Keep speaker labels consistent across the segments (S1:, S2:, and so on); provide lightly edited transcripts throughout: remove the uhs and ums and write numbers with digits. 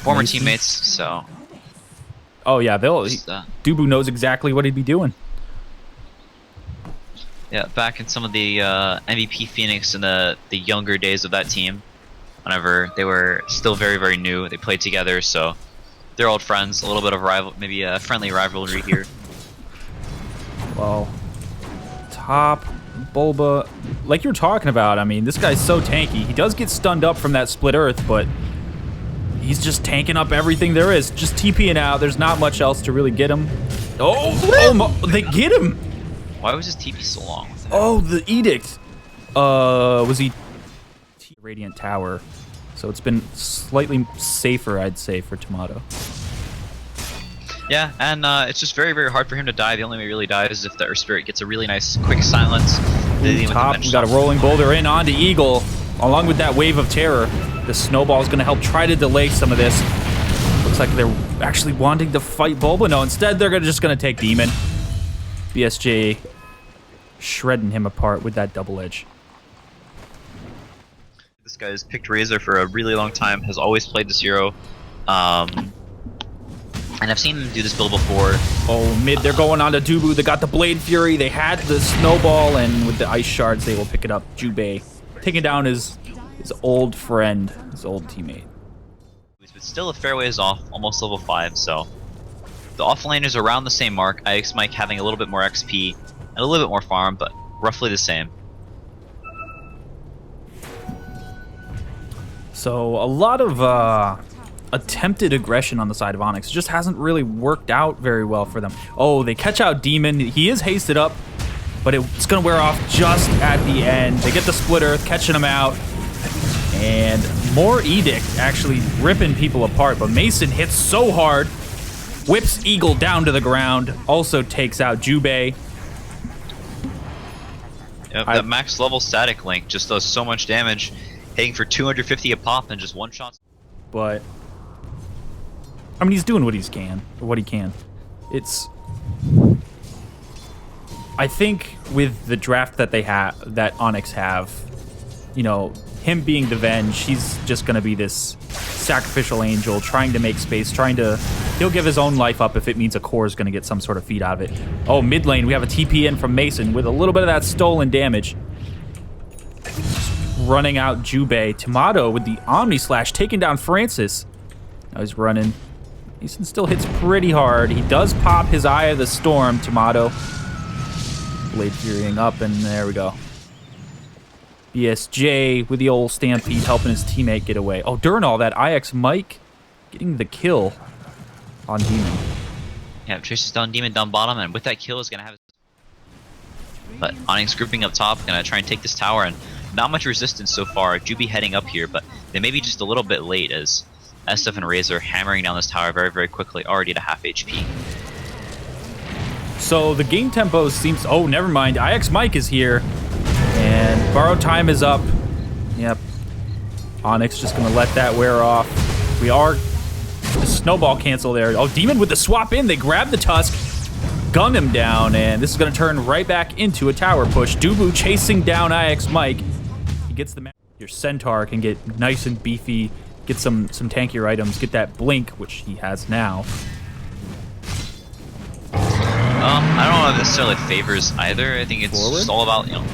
S1: former teammates, so...
S2: Oh, yeah, Dubu knows exactly what he'd be doing.
S1: Yeah, back in some of the MVP Phoenix in the younger days of that team, whenever they were still very, very new, they played together, so they're old friends. A little bit of maybe a friendly rivalry here.
S2: Well, top, Bulba, like you were talking about, I mean, this guy's so tanky. He does get stunned up from that split earth, but he's just tanking up everything there is. Just TPing out. There's not much else to really get him. Oh, they get him.
S1: Why was his TP so long?
S2: Oh, the edict. Was he Radiant Tower? So it's been slightly safer, I'd say, for Tomato.
S1: Yeah, and it's just very, very hard for him to die. The only way he really dies is if the Earth Spirit gets a really nice, quick silence.
S2: Top, we got a rolling boulder in onto Eagle, along with that wave of terror. The snowball is going to help try to delay some of this. Looks like they're actually wanting to fight Bulba. No, instead they're just going to take Demon. BSJ shredding him apart with that double edge.
S1: This guy's picked Razor for a really long time, has always played this hero. And I've seen him do this build before.
S2: Oh, mid, they're going on to Dubu. They got the Blade Fury. They had the Snowball, and with the Ice Shards, they will pick it up. Jubei taking down his old friend, his old teammate.
S1: But still a fair ways off, almost level 5, so... The offlane is around the same mark. Onyx Mike having a little bit more XP and a little bit more farm, but roughly the same.
S2: So, a lot of attempted aggression on the side of Onyx. Just hasn't really worked out very well for them. Oh, they catch out Demon. He is hasted up, but it's going to wear off just at the end. They get the Split Earth, catching him out. And more Edict actually ripping people apart, but Mason hits so hard. Whips Eagle down to the ground. Also takes out Jubei.
S1: Yep, that max level static link just does so much damage. Hitting for 250 a pop and just one shot.
S2: But I mean, he's doing what he can. It's, I think with the draft that they have, that Onyx have, you know, him being the Venge, he's just gonna be this sacrificial angel trying to make space, he'll give his own life up if it means a core is gonna get some sort of feed out of it. Oh, mid lane, we have a TP in from Mason with a little bit of that stolen damage. Running out Jubei. Tomato with the Omni Slash taking down Francis. Now he's running. Mason still hits pretty hard. He does pop his Eye of the Storm, Tomato. Blade Furying up, and there we go. BSJ with the old Stampede helping his teammate get away. Oh, during all that, Onyx Mike getting the kill on Demon.
S1: Yeah, traces down Demon down bottom, and with that kill is gonna have. But Onyx grouping up top, gonna try and take this tower, and not much resistance so far. Juby heading up here, but they may be just a little bit late as SF and Razor hammering down this tower very, very quickly, already at a half HP.
S2: So the game tempo seems. Oh, never mind. Onyx Mike is here. And borrow time is up. Yep. Onyx just gonna let that wear off. We are the snowball cancel there. Oh, Demon with the swap in. They grab the Tusk, gun him down, and this is gonna turn right back into a tower push. Dubu chasing down Onyx Mike. He gets the your Centaur can get nice and beefy, get some tankier items, get that blink, which he has now.
S1: I don't know if it necessarily favors either. I think it's just all about, you know.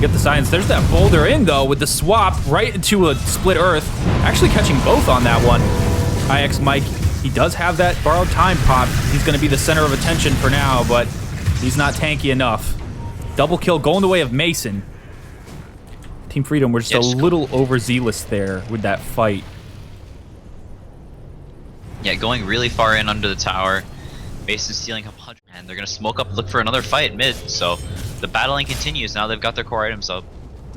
S2: Get the science. There's that boulder in, though, with the swap right into a split earth. Actually catching both on that one. Onyx Mike, he does have that borrowed time pop. He's going to be the center of attention for now, but he's not tanky enough. Double kill going the way of Mason. Team Freedom, we're just a little overzealous there with that fight.
S1: Yeah, going really far in under the tower. Mason stealing up 100, and they're going to smoke up, look for another fight mid, so the battling continues. Now they've got their core items up.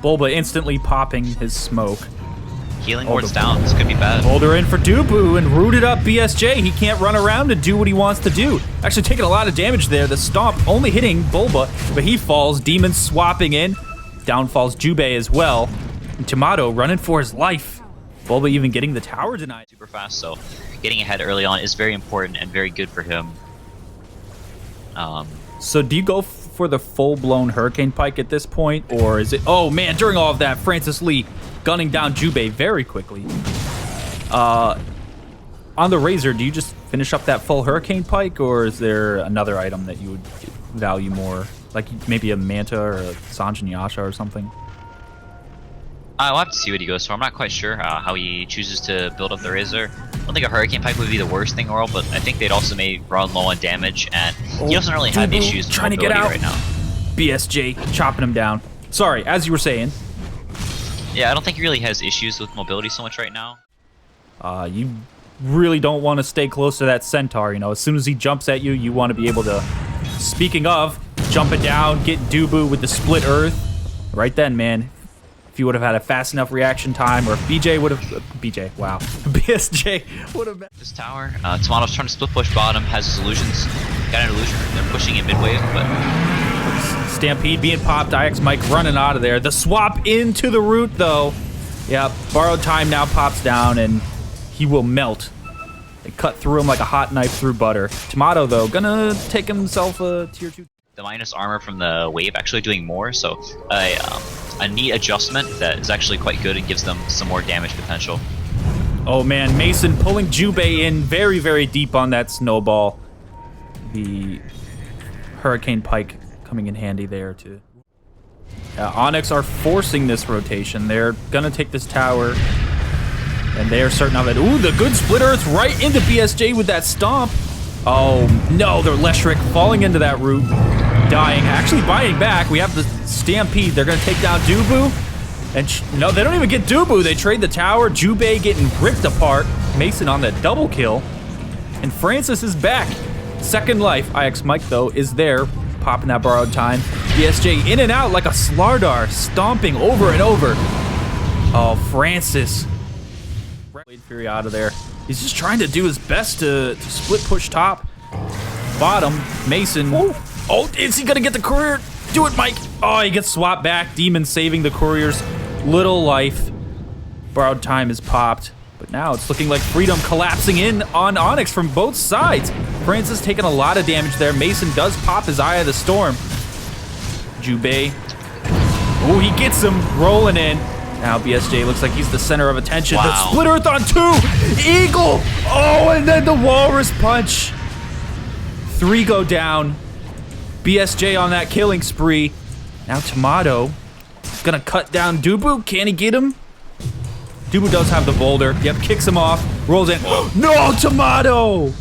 S2: Bulba instantly popping his smoke.
S1: Healing ward's down. This could be bad.
S2: Boulder in for Dubu and rooted up BSJ. He can't run around and do what he wants to do. Actually taking a lot of damage there. The stomp only hitting Bulba, but he falls. Demon swapping in. Down falls Jubei as well. And Tomato running for his life. Bulba even getting the tower denied.
S1: Super fast, so getting ahead early on is very important and very good for him.
S2: So do you go for the full-blown Hurricane Pike at this point, or is it... Oh, man, during all of that, Francis Lee gunning down Jubei very quickly. on the Razor, do you just finish up that full Hurricane Pike, or is there another item that you would value more? Like maybe a Manta or a Sanjin Yasha or something?
S1: I'll have to see what he goes for. I'm not quite sure how he chooses to build up the Razor. I don't think a Hurricane Pike would be the worst thing in the world, but I think they'd also may run low on damage, and he doesn't really have issues with
S2: trying to get out
S1: right now.
S2: BSJ chopping him down. Sorry, as you were saying.
S1: Yeah, I don't think he really has issues with mobility so much right now.
S2: You really don't want to stay close to that Centaur, you know. As soon as he jumps at you, you want to be able to, speaking of, jump it down, get Dubu with the split earth. Right then, man. If you would have had a fast enough reaction time, or if BJ would have... BJ, wow. BSJ would have...
S1: This tower, Tomato's trying to split push bottom, has his illusions. Got an illusion. They're pushing in mid-wave, but...
S2: Stampede being popped, IX Mike running out of there. The swap into the root, though. Yep, borrowed time now pops down, and he will melt. They cut through him like a hot knife through butter. Tomato, though, gonna take himself a tier 2.
S1: The minus armor from the wave actually doing more, so a neat adjustment that is actually quite good and gives them some more damage potential.
S2: Oh man, Mason pulling Jubei in very, very deep on that snowball. The Hurricane Pike coming in handy there too. Onyx are forcing this rotation. They're gonna take this tower, and they are certain of it. Ooh, the good split earth right into BSJ with that stomp. Oh no, they're Leshric falling into that root, dying, actually biting back. We have the Stampede. They're gonna take down Dubu, and no, they don't even get Dubu. They trade the tower. Jubei getting ripped apart. Mason on the double kill, and Francis is back. Second life. IX Mike though is there, popping that borrowed time. BSJ in and out like a Slardar, stomping over and over. Oh, Francis. Fury out of there. He's just trying to do his best to split push top. Bottom, Mason. Oh, is he gonna get the courier? Do it, Mike. Oh, he gets swapped back. Demon saving the courier's little life. Borrowed time is popped. But now it's looking like Freedom collapsing in on Onyx from both sides. Francis taking a lot of damage there. Mason does pop his Eye of the Storm. Jubei. Oh, he gets him rolling in. Now BSJ looks like he's the center of attention.
S1: Wow.
S2: The split earth on 2. Eagle. Oh, and then the walrus punch. 3 go down. BSJ on that killing spree. Now Tomato is gonna cut down Dubu. Can he get him? Dubu does have the boulder. Yep, kicks him off. Rolls in. No, Tomato!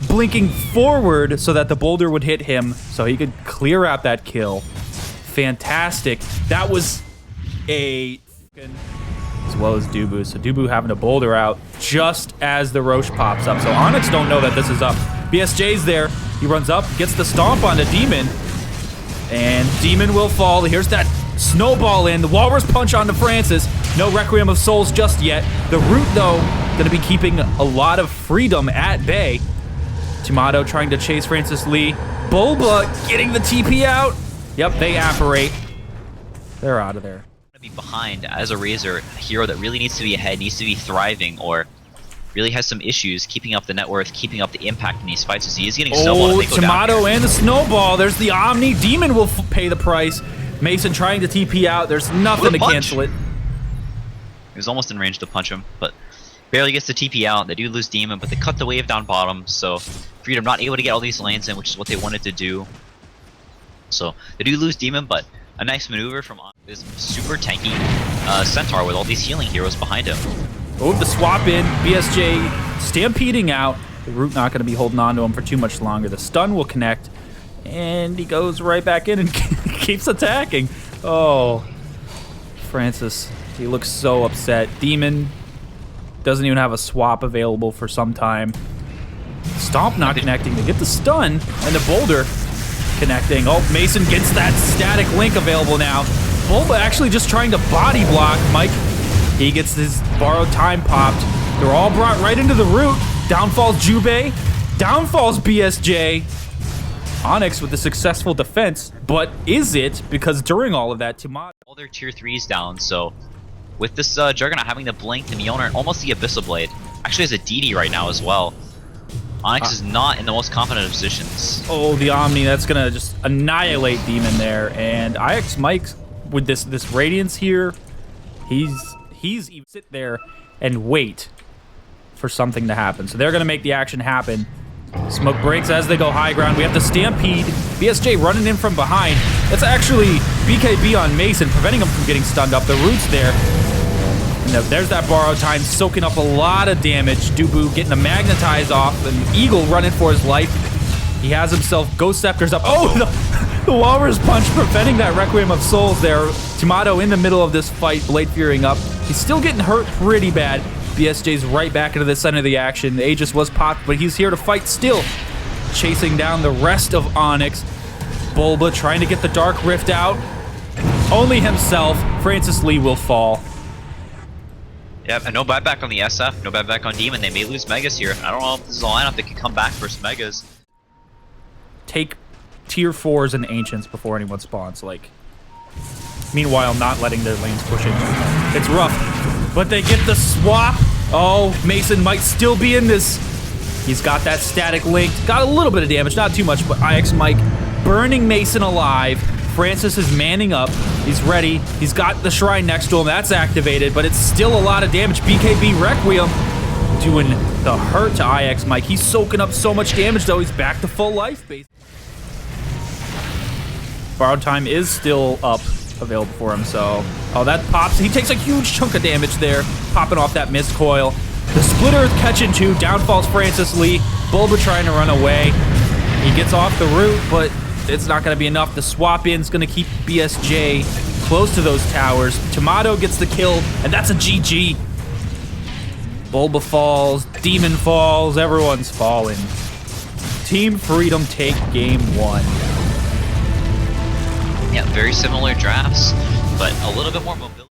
S2: Blinking forward so that the boulder would hit him so he could clear out that kill. Fantastic. That was a... as well as Dubu. So Dubu having a boulder out just as the Roche pops up. So Onyx don't know that this is up. BSJ's there. He runs up, gets the stomp on the Demon. And Demon will fall. Here's that snowball in. The Walrus punch onto Francis. No Requiem of Souls just yet. The Root, though, going to be keeping a lot of Freedom at bay. Tomato trying to chase Francis Lee. Bulba getting the TP out. Yep, they apparate. They're out of there.
S1: Be behind as a Razor, a hero that really needs to be ahead, needs to be thriving, or really has some issues keeping up the net worth, keeping up the impact in these fights. As he is getting snowballed.
S2: Oh, Tomato and the snowball. There's the Omni. Demon will pay the price. Mason trying to TP out. There's nothing to cancel it.
S1: He was almost in range to punch him, but barely gets the TP out. They do lose Demon, but they cut the wave down bottom, so Freedom not able to get all these lanes in, which is what they wanted to do. So they do lose Demon, but a nice maneuver from this super tanky Centaur with all these healing heroes behind him.
S2: Oh, the swap in. BSJ stampeding out. The Root not going to be holding on to him for too much longer. The stun will connect, and he goes right back in and keeps attacking. Oh, Francis, he looks so upset. Demon doesn't even have a swap available for some time. Stomp not connecting. They get the stun, and the boulder connecting. Oh, Mason gets that static link available now. Bulba actually just trying to body block Mike. He gets his borrowed time popped. They're all brought right into the root. Downfalls Jubei. Downfalls BSJ. Onyx with the successful defense, but is it? Because during all of that, Tomato...
S1: all their tier 3s down, so with this Juggernaut having the Blink, the Mjolnir, and almost the Abyssal Blade, actually has a DD right now as well. Onyx is not in the most confident of positions.
S2: Oh, the Omni, that's gonna just annihilate Demon there. And IX Mike with this Radiance here, he's even sit there and wait for something to happen. So they're going to make the action happen. Smoke breaks as they go high ground. We have the Stampede. BSJ running in from behind. That's actually BKB on Mason, preventing him from getting stunned up. The root's there. And there's that borrow time, soaking up a lot of damage. Dubu getting a magnetize off, and Eagle running for his life. He has himself Ghost Scepters up. Oh, the Walrus Punch preventing that Requiem of Souls there. Tomato in the middle of this fight, Blade Furying up. He's still getting hurt pretty bad. BSJ's right back into the center of the action. The Aegis was popped, but he's here to fight still. Chasing down the rest of Onyx. Bulba trying to get the Dark Rift out. Only himself. Francis Lee will fall.
S1: Yep, and no buyback on the SF, no buyback on Demon. They may lose Megas here. I don't know if this is a lineup that can come back versus Megas.
S2: Take tier 4s and Ancients before anyone spawns, like. Meanwhile, not letting their lanes push in. It's rough, but they get the swap. Oh, Mason might still be in this. He's got that static link. Got a little bit of damage, not too much, but IX Mike burning Mason alive. Francis is manning up. He's ready. He's got the shrine next to him. That's activated, but it's still a lot of damage. BKB Requiem doing the hurt to IX Mike. He's soaking up so much damage, though. He's back to full life base. Borrowed time is still up, available for him, so... Oh, that pops. He takes a huge chunk of damage there, popping off that Mist Coil. The Split Earth catching two. Down falls Francis Lee. Bulba trying to run away. He gets off the root, but it's not going to be enough. The swap in's going to keep BSJ close to those towers. Tomato gets the kill, and that's a GG. Bulba falls. Demon falls. Everyone's falling. Team Freedom take game 1.
S1: Yeah, very similar drafts, but a little bit more mobility.